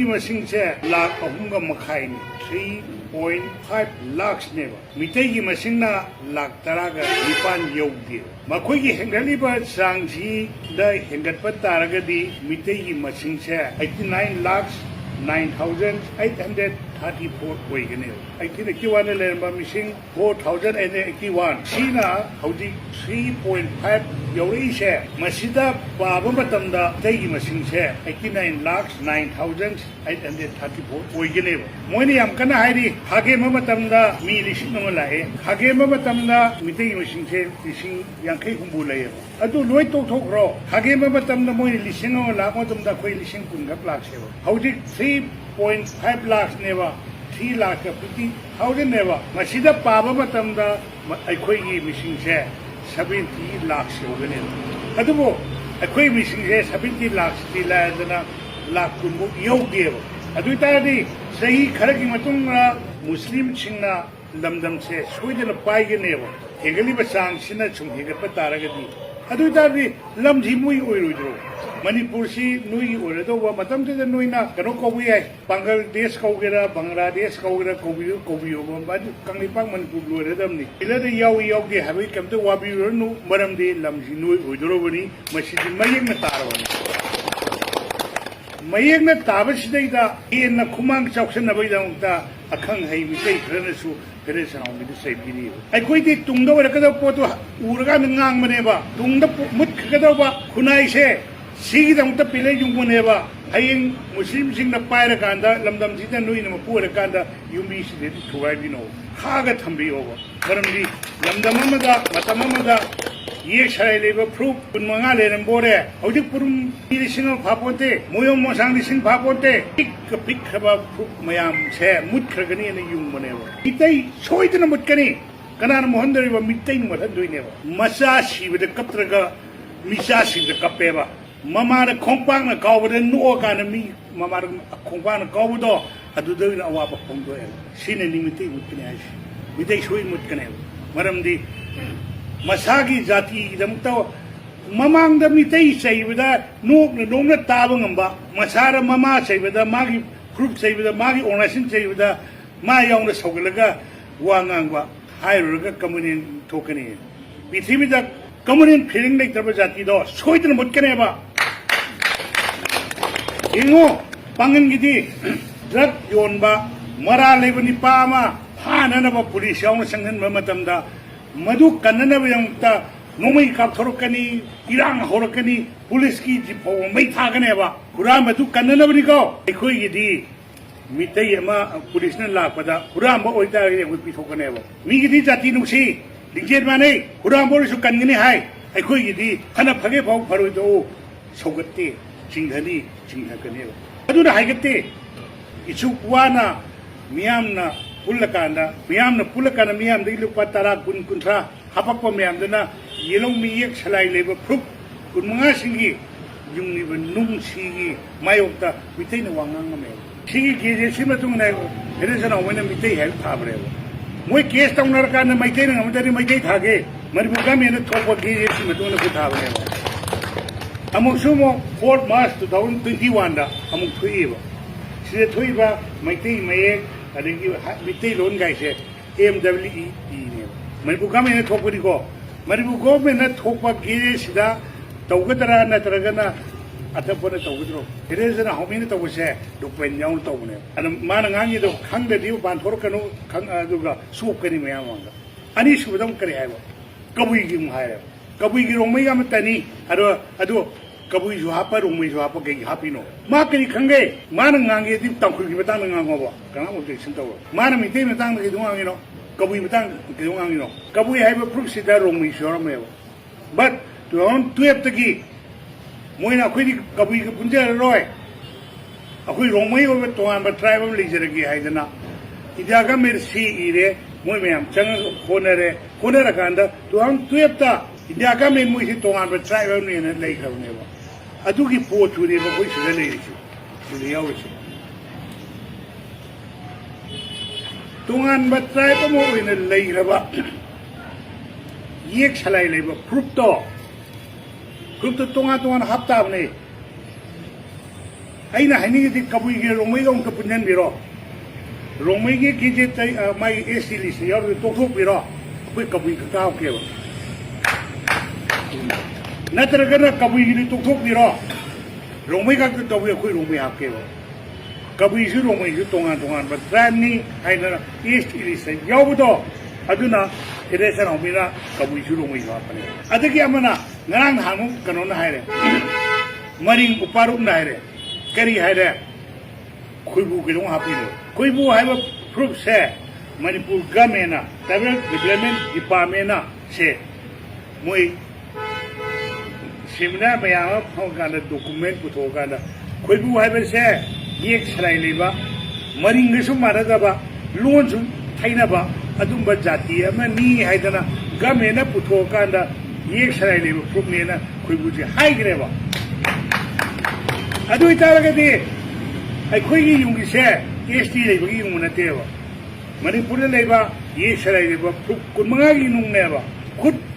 मसिंग से लाख अहुमगा मखाइनी 3.5 लाख नेबा मितई की मसिंग ना लाख तरागा निपान यौदे मखोई की हेंगलीबा सांगसी द हेंगतपा तारगदी मितई की मसिंग से 89 लाख 9,834 होइगने 1881 लेरबा मिसिंग 4,081 सीना हौजी 3.5 यौरी से मसिदा पाबा मतमदा तैगी मसिंग से 89 लाख 9,834 होइगने मोइने याम कना हाइरी हागे मतमदा मी लिसिंग अमा लाए हागे मतमदा मितई मसिंग से लिसिंग यांखै हुंबु लाए अदु लोय तोथोखरो हागे मतमदा मोइने लिसिंग अमा लाख मतमदा खोइ लिसिंग कुनगप लाखसेबो हौजी 3.5 लाख नेबा 3 लाख 50,000 नेबा मसिदा पाबा मतमदा अखोई मिसिंग से 70 लाख सेवगने अदुबो अखोई मिसिंग से 70 लाख ती लादना लाख कुनबो यौदेबो अदु तारदी सही खरगी मतुंगा मुस्लिम सिंगना लमदम से सोइदना पाइगनेबो हेगलिबा चांगसिना सुम हेगपा तारगदी अदु तारदी लमजी मुई ओइरोइद्रो मणिपुर से नुई ओरदोबा मतम ते नुइना कनो कौबी है बांग्लादेश कौगेरा बांग्लादेश कौगेरा कौबियो कौबियो बादु कंगलिपांग मणिपुर लोरदमनी इलादे याउदे हाबी कमते वाबिरनु मरमदे लमजी नुई ओइदरोबनी मसिदि मयेंग तारबनी मयेंग ताबसिदैदा हेन खुमांग चौक्सनबैदमता अखंग है मितै खरनसु फेडरेशन ऑफिस सैबिनी अखोइदि तुंगदा ओरकदा पोतो उरगा नंगांग मनेबा तुंगदा मुत्खगदबा खुनाई से सिगीदमता पिले जुंगनेबा हयेंग मुस्लिम सिंगना पायरकांदा लमदम सिदा नुइना मपुरकांदा युमी सिदे थुवाइबिनो खागा थंबियोबा मरमदि लमदम अमदा मतम अमदा ये छाय लेबा प्रूफ कुनमंगा लेरमबोरे हौदि पुरुम लिसिंग फापोते मोयो मोसांग लिसिंग फापोते पिक खबा प्रूफ मयाम से मुत्खरगनी ने युंगबनेबा मितै सोइदना मुत्कनी कनान मोहनदरिबा मितै मथन दुइनेबा मसा सिबदे कपत्रगा मिसा सिबदे कपेबा ममार खोंपांग कावद नोकान मी ममार खोंपांग कावदो अदुदन अवाब फोंदोए सिने निमिति मुत्कने आइस मिदै सोइ मुत्कने मरमदि मसागी जाति दमता ममांग द मितै सैबदा नोंगना ताबा ngamba मसार ममा सैबदा मागी ग्रुप सैबदा मागी ऑर्गनाइजेशन सैबदा मा यावना सौगलगा वांगांगबा हाइरगा कम्युनिन थोकनी पृथ्वीदा कम्युनिन फीलिंग लेतबा जाति दो सोइदन मुत्कनेबा इंगो पांगनगिदी ड्रग योनबा मरा लेबनि पामा फाननबा पुलिस यावना संगनबा मतमदा मधु कन्ननबा यंगता नोमई कापथोरकनी इरांग होरकनी पुलिस की जिपो मई थागनेबा हुरा मधु कन्ननबनिको अखोइगिदी मितै अमा पुलिसना लापदा हुरांबा ओइतागे पिथोकनेबा मिगिदी जाति नुसी लिंजेन माने हुरांबोरिसु कन्गनी हाय अखोइगिदी खना फगे फाउ फरोइदो सौगत्ते चिंघनी चिंघकनेबा अदुना हाइगत्ते इचु वाना मियामना पुलकाना मियाम दे लुपा तरा कुन कुंथ्रा हापक्पा मियामदना येलो मियक सलाई लेबा प्रूफ कुनमंगा सिंगी युंगनिब नुंगसिगी मायोक्ता मितैना वांगांगमे सिगी गेजेसी मतुंगना फेडरेशन ऑफिस मितै हेल्प थाबरेबा मोय केस तौनरकाना मैतैना ngамदरि मैतै थागे मरिबुगा मेना थोपा गेजेसी मतुंगना कुथाबरेबा अमुसुमो 4 मार्च 2021 दा अमुक थुइबा सिदे थुइबा मैतै मयेक अदगी मितै लोन गाइसे MWE ने मरिबु गमेना थोपदिको मरिबु गवर्नमेंट थोपा गेसिदा तौगदरा नत्रगना अतपना तौगद्रो फेडरेशन हाउमिना तौबसे डॉक्यूमेंट याउ तौबने अन माना ngangi दो खंगदि बान थोरकनु खंग अदुगा सुकनि मयामंगा अनि सुबदम करे हायबो कबुइगी मुहायरे कबुइगी रोमैगा मतनी अदो कबुई जो हापा रोमई जो हापा गई हापिनो मा करी खंगे माना ngangi दि तंखुगी बतांग ngangoबो कना ऑब्जेक्शन तौ माना मितै मतंग दि दुआंगिनो कबुई बतांग दि दुआंगिनो कबुई हाइबो प्रूफ सिदा रोमई शोरमेबो बट 2012 तकी मोइना अखोइदि कबुई पुंजे रोय अखोइ रोमई ओबे तोआन बा ट्राइब अम लेजरगी हाइदना इजागा मेर सी इरे मोइ मयाम चंग खोनरे कांदा 2012 ता इजागा मेर मोइ सी तोआन बा ट्राइब अम ने लेखबनेबा अदुगी पोथुरे बा कोइ सिदा लेरिसु सिदा यावसे तोआन बा ट्राइब अम ओइना लेखबा येक सलाई लेबा प्रूफ तो तोंगा हापताबने ꯑꯩꯅ ꯍꯥꯏꯅꯤꯡꯉꯤꯗꯤ ꯀꯕꯨꯏꯒꯤ ꯔꯣꯡꯃꯩꯒ ꯑꯃꯨꯛꯀ ꯄꯨꯟꯁꯤꯟꯕꯤꯔꯣ ꯔꯣꯡꯃꯩꯒꯤ ꯀꯦꯖꯦꯠ ꯃꯥꯒꯤ ꯑꯦꯁ ꯇꯤ ꯂꯤꯁꯇ ꯌꯥꯎꯔꯒ ꯇꯣꯛꯊꯣꯛꯄꯤꯔꯣ ꯑꯩꯈꯣꯏ ꯀꯕꯨꯏ ꯈꯛꯇ ꯍꯥꯞꯀꯦꯕ ꯅꯠꯇ꯭ꯔꯒꯅ ꯀꯕꯨꯏꯒꯤꯗꯤ ꯇꯣꯛꯊꯣꯛꯄꯤꯔꯣ ꯔꯣꯡꯃꯩ ꯈꯛꯇ ꯇꯧꯕꯤ ꯑꯩꯈꯣꯏ ꯔꯣꯡꯃꯩ ꯍꯥꯞꯀꯦꯕ ꯀꯕꯨꯏꯁꯨ ꯔꯣꯡꯃꯩꯁꯨ ꯇꯣꯉꯥꯟ ꯇꯣꯉꯥꯟꯕ ꯇ꯭ꯔꯥꯏꯕꯅꯤ ꯍꯥꯏꯗꯅ ꯑꯦꯁ ꯇꯤ ꯂꯤꯁꯇ ꯌꯥꯎꯕꯗꯣ ꯑꯗꯨꯅ ꯐꯦꯗꯔꯦꯁꯟ ꯍꯧꯃꯤꯅ ꯀꯕꯨꯏꯁꯨ ꯔꯣꯡꯃꯩꯁꯨ ꯍꯥꯞꯄꯅꯦ ꯑꯗꯒꯤ ꯑꯃꯅ ꯉꯔꯥꯡ ꯅꯍꯥꯟꯃꯨꯛ ꯀꯩꯅꯣꯅ ꯍꯥꯏꯔꯦ ꯃꯔꯤꯡ ꯎꯄꯥꯔꯨꯞꯅ ꯍꯥꯏꯔꯦ ꯀꯔꯤ ꯍꯥꯏꯔꯦ ꯈꯣꯏꯕꯨ ꯀꯩꯗꯧ ꯍꯥꯞꯄꯤꯅꯣ ꯈꯣꯏꯕꯨ ꯍꯥꯏꯕ ꯐ꯭ꯔꯨꯞꯁꯦ ꯃꯅꯤꯄꯨꯔ ꯒꯃꯦꯟꯅ ꯇ꯭ꯔꯥꯏꯕꯦꯜ ꯗꯤꯕꯂꯞꯃꯦꯟ ꯗꯤꯄꯥꯔꯠꯃꯦꯟꯅ ꯁꯦ ꯃꯣꯏ ꯁꯦꯃꯤꯅꯥꯔ ꯃꯌꯥꯝ ꯑꯃ ꯐꯪꯀꯥꯟꯗ ꯗꯣꯀꯨꯃꯦꯟ ꯄꯨꯊꯣꯛꯑꯀꯥꯟꯗ ꯈꯣꯏꯕꯨ ꯍꯥꯏꯕꯁꯦ ꯌꯦꯛ ꯁꯂꯥꯏ ꯂꯩꯕ ꯃꯔꯤꯡꯒꯁꯨ ꯃꯥꯟꯅꯗꯕ ꯂꯣꯟꯁꯨ ꯊꯩꯅꯕ ꯑꯗꯨꯝꯕ ꯖꯥꯇꯤ ꯑꯃꯅꯤ ꯍꯥꯏꯗꯅ ꯒꯃꯦꯟꯅ ꯄꯨꯊꯣꯛꯑꯀꯥꯟꯗ ꯌꯦꯛ ꯁꯂꯥꯏ ꯂꯩꯕ ꯐ꯭ꯔꯨꯞꯅꯦꯅ ꯈꯣꯏꯕꯨꯁꯦ ꯍꯥꯏꯈ꯭ꯔꯦꯕ ꯑꯗꯨ ꯑꯣꯏꯇꯥꯔꯒꯗꯤ ꯑꯩꯈꯣꯏꯒꯤ ꯌꯨꯝꯒꯤꯁꯦ ꯑꯦꯁ ꯇꯤ ꯂꯩꯕꯒꯤ ꯌꯨꯝ ꯅꯠꯇꯦꯕ ꯃꯅꯤꯄꯨꯔꯗ ꯂꯩꯕ ꯌꯦꯛ ꯁꯂꯥꯏ ꯂꯩꯕ ꯐ꯭ꯔꯨꯞ 15ꯒꯤ ꯅꯨꯡꯅꯦꯕ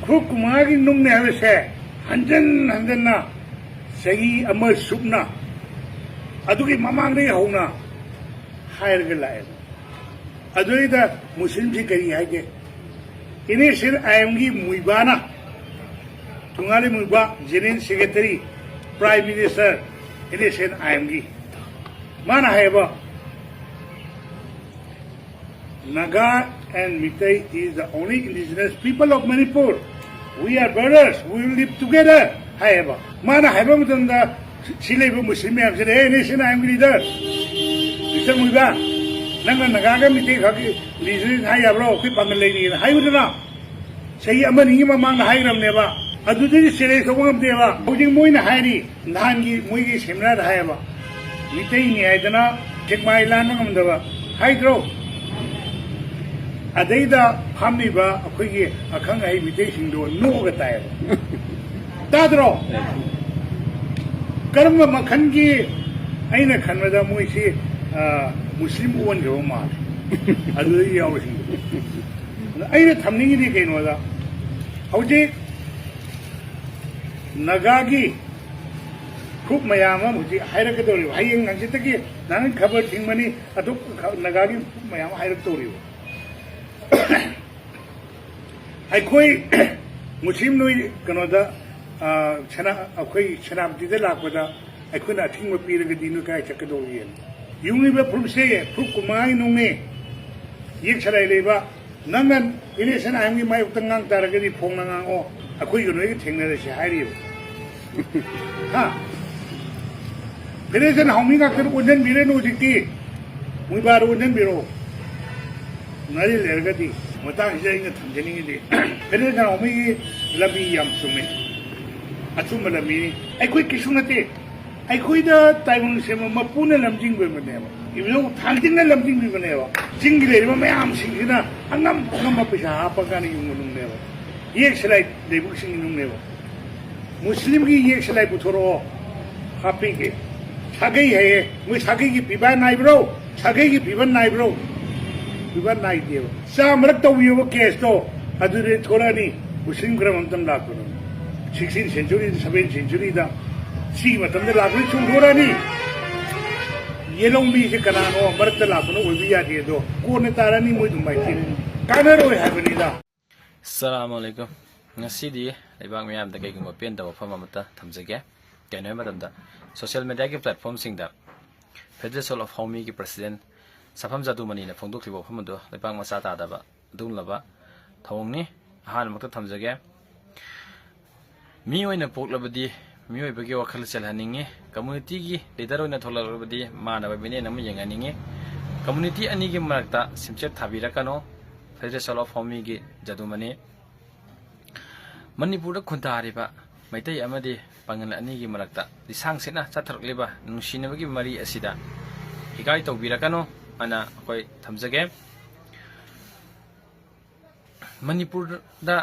ꯐ꯭ꯔꯨꯞ 15ꯒꯤ ꯅꯨꯡꯅꯦ ꯍꯥꯏꯕꯁꯦ ꯍꯟꯖꯟ ꯍꯟꯖꯟꯅ ꯆꯍꯤ ꯑꯃ ꯁꯨꯞꯅ ꯑꯗꯨꯒꯤ ꯃꯃꯥꯡꯗꯒꯤ ꯍꯧꯅ ꯍꯥꯏꯔꯒ ꯂꯥꯛꯑꯦꯕ ꯑꯗꯨꯏꯗ ꯃꯨꯁꯂꯤꯝꯁꯤ ꯀꯔꯤ ꯍꯥꯏꯒꯦ ꯏꯅꯦꯁꯤꯔ ꯑꯥꯏएमꯒꯤ ꯃꯨꯏꯕꯥꯅ ꯊꯨꯡꯉꯥꯂꯤ ꯃꯨꯏꯕꯥ general secretary prime minister election आएंगी माना है वो Naga and Mitai is the only indigenous people of Manipur. We are brothers. We will live together. है वो माना है वो मतलब दा सिले वो मुस्लिम में आपसे है इलेक्शन आएंगी इधर इधर मुझा नंगा नगा का मिटे खाकी इलेक्शन है यार वो कोई पंगल लेनी है है उधर ना सही अमन ही मांग है रमने बा अदुदि सिरे सोगम देवा होजिंग मोइना हाइरी नानगी मोइगी सेमिनार हायबा मितै नि हाइदना जेकमाइ लान ngमदबा हाइद्रो अदैदा फामनिबा अखोइगी अखंग हाइ मितै सिंदो नोगा तायबा ताद्रो कर्म मखनगी अइना खनबदा मोइसी मुस्लिम ओनगो मा अदुदि यावसिंग अइना थमनिगी कैनोदा हौजे नगागी खूब मयाम मुझे हायरकदौरी हयेंग नंजितगी नान खबर थिंगमनी अदु नगागी मयाम हायरकदौरी अखोई मुस्लिम नोई कनोदा छना अखोई छनाबदीदा लापदा अखोना थिंग पीरगदी नु काय चकदौरी युंगिबे प्रूफसे प्रूफ कुमाई नुंगे येक छलाइ लेबा नंगन इलेक्शन आयंगी मायुक्तंगांग तारगदी फोंगांगो अखोई गनोई थेंगनरसे हायरियो हाँ फेडरेशन हाउमी का कर उन्नन बिरे नो जिक्ति मुइबार उन्नन बिरो नरी लेरगदी मतांग से इन थंजनिंग दे फेडरेशन हाउमी लबी याम सुमे अचुम लबी अखोई किसु नते अखोई द ताइबुन से मपुने लमजिंग बे मनेबा इबलो थांजिंग लमजिंग बे मनेबा जिंग लेबा मयाम सिंगिना अंगम अंगम पैसा हापगानी युंगनुनेबा एक सलाइ लेबु सिंगिनुनेबा मुस्लिम की ये सलाई पुथोरो हापी के सागई है मुझे सागई की पिबा नाइब्रो सागई की पिबन नाइब्रो पिबन नाइ दियो सामरक तो वो केस तो अदुरे थोड़ा नहीं मुस्लिम ग्रामंतम लाखो 16th century 17th century दा सी मतम दे लाखो चुम थोड़ा नहीं ये लोग भी से कनानो मरत लाखो नो भी याद ये दो कोने तारा नहीं मुझे दुमाई थी कानर हो है बनीदा अस्सलाम वालेकुम ngasi leibang miyam da kaigum pen da wafam amata thamjage keno madamda social media ki platform singda federation of haumi ki president safam jadu mani na phongdok libo pham do leibang masa ta da ba dum laba thongni han makta thamjage mi oina poklabadi mi oi bagi wakhal chalhaninge community gi leader oina tholalabadi mana ba bine nam yenganinge community ani gi marakta simchet thabirakano federation of haumi gi jadu mani Manipur खुंतारिबा Meitei अमदि पंगन अनिगी मरक्ता Disang सेना चथरकलिबा नुसिनबगी मरी असिदा हिगाई तौबिरकनो अना कोई थमजगे मणिपुर दा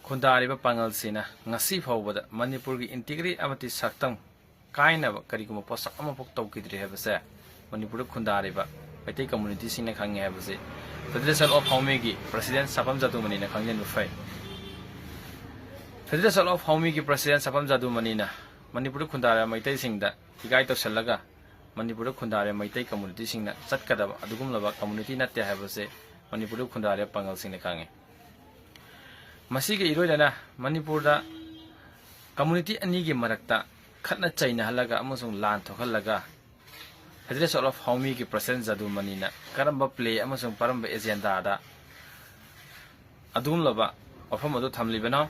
खुंतारिबा पंगल सेना ngasi फावबदा Manipur की integrate अमति सक्तम काइनब करिगुम पोसा अमपक तौकिद्रि हेबसे Manipur खुंतारिबा Meitei community सिंगना खंगे हेबसे federation of हाउमी की president सफम जतुमनी ना खंगेन बुफाई फेडरेशन ऑफ हाउमी की प्रेसिडेंट सफम जादू मनीना मणिपुर खुंदारा मैतै सिंगदा हिगाई तौसलगा मनपुर खुंदारे मैतै कम्युनिटी सिंह चटकदब अदुगुमलबा कम्युनिटी नत्ते हाबसे मनपुर खुंदारे पंगल सिंह खांगे मसीगे इरोइना मनपुर कम्युनिटी अनी की मरक्ता खतना चैना हलगा अमसुंग लान थोखलगा फेडरेशन ऑफ हाउमी की प्रेसिडेंट जदु मनीना करंबा प्ले अमसुंग परंबा एजेंडा दा अदुमलबा वफम अदु थमलिबनो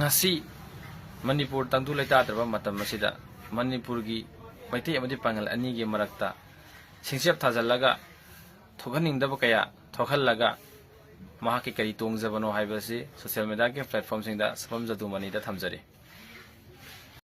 ngasi मनपुर तंदु लेताद्रबा मतम मसिदा मनपुर की मैतै अमदि पंगल अनी की मरक्ता सिंसेप थाजलगा थोखनिंगदब कया थोखलगा महाके करी तोंगजबनो हाइबसे सोशल मीडिया के प्लेटफॉर्म सिंगदा सफम जदु मनीदा थमजरी।